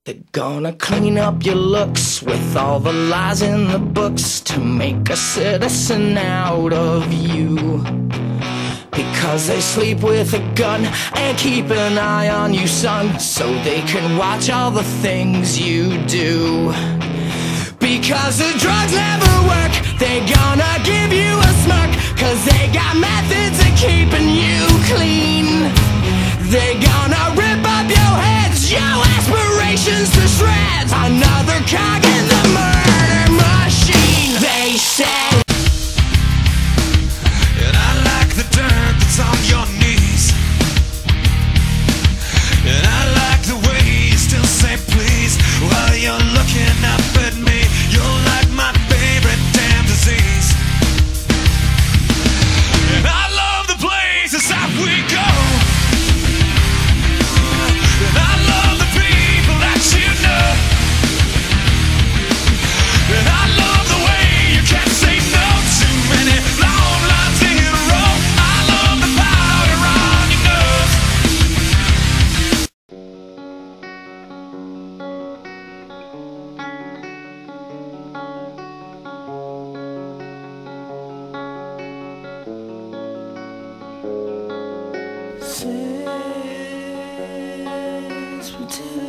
They're gonna clean up your looks with all the lies in the books to make a citizen out of you. Because they sleep with a gun and keep an eye on you, son, so they can watch all the things you do. Because the drugs never work, they're gonna give you a smirk, cause they got methods of keeping you clean. They're gonna rip up your heads, your aspirations to shreds, another cog in the murder machine. They said, and I like the dirt that's on your knees, and I like the way you still say please while you're looking up at me. You're like my favorite damn disease, and I love the places that we go, and I love the people that you know, and I love the way you can't say no to many long lines in a row. I love the powder on your nose. since we did